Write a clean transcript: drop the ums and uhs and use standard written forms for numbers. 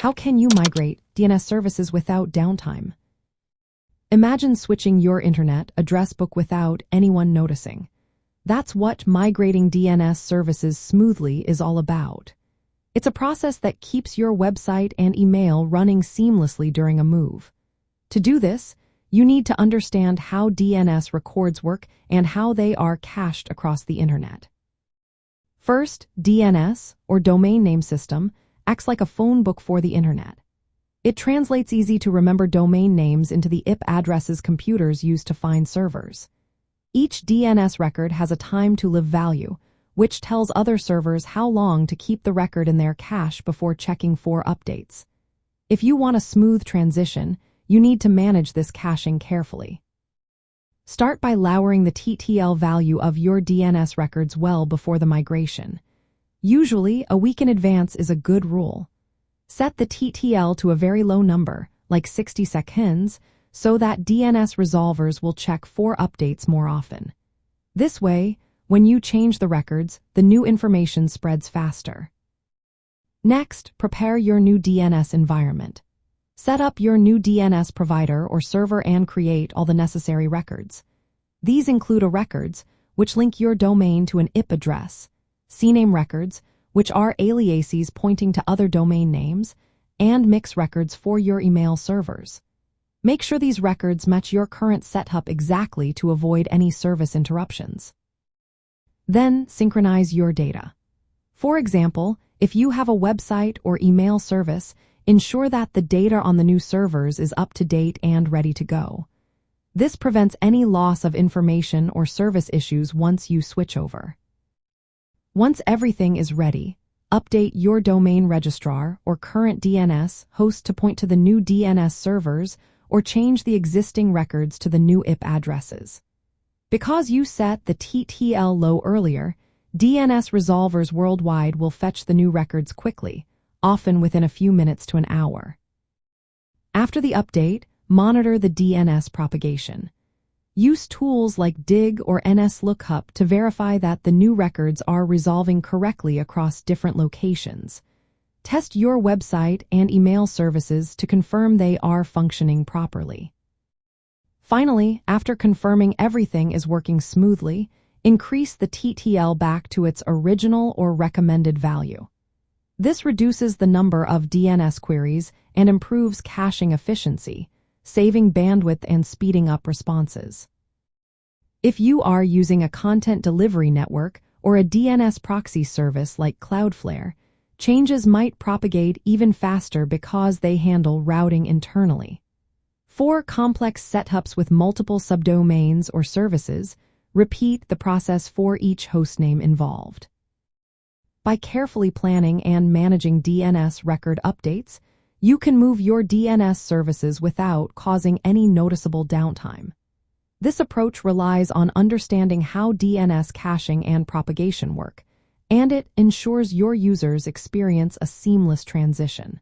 How can you migrate DNS services without downtime? Imagine switching your internet address book without anyone noticing. That's what migrating DNS services smoothly is all about. It's a process that keeps your website and email running seamlessly during a move. To do this, you need to understand how DNS records work and how they are cached across the internet. First, DNS, or Domain Name System, acts like a phone book for the internet. It translates easy-to-remember domain names into the IP addresses computers use to find servers. Each DNS record has a time-to-live value, which tells other servers how long to keep the record in their cache before checking for updates. If you want a smooth transition, you need to manage this caching carefully. Start by lowering the TTL value of your DNS records well before the migration. Usually, a week in advance is a good rule. Set the TTL to a very low number, like 60 seconds, so that DNS resolvers will check for updates more often. This way, when you change the records, the new information spreads faster. Next, prepare your new DNS environment. Set up your new DNS provider or server and create all the necessary records. These include records, which link your domain to an IP address, CNAME records, which are aliases pointing to other domain names, and mix records for your email servers. Make sure these records match your current setup exactly to avoid any service interruptions. Then, synchronize your data. For example, if you have a website or email service, ensure that the data on the new servers is up to date and ready to go. This prevents any loss of information or service issues once you switch over. Once everything is ready, update your domain registrar or current DNS host to point to the new DNS servers or change the existing records to the new IP addresses. Because you set the TTL low earlier, DNS resolvers worldwide will fetch the new records quickly, often within a few minutes to an hour. After the update, monitor the DNS propagation. Use tools like dig or NSLookup to verify that the new records are resolving correctly across different locations. Test your website and email services to confirm they are functioning properly. Finally, after confirming everything is working smoothly, increase the TTL back to its original or recommended value. This reduces the number of DNS queries and improves caching efficiency, saving bandwidth and speeding up responses. If you are using a content delivery network or a DNS proxy service like Cloudflare, changes might propagate even faster because they handle routing internally. For complex setups with multiple subdomains or services, repeat the process for each hostname involved. By carefully planning and managing DNS record updates, you can move your DNS services without causing any noticeable downtime. This approach relies on understanding how DNS caching and propagation work, and it ensures your users experience a seamless transition.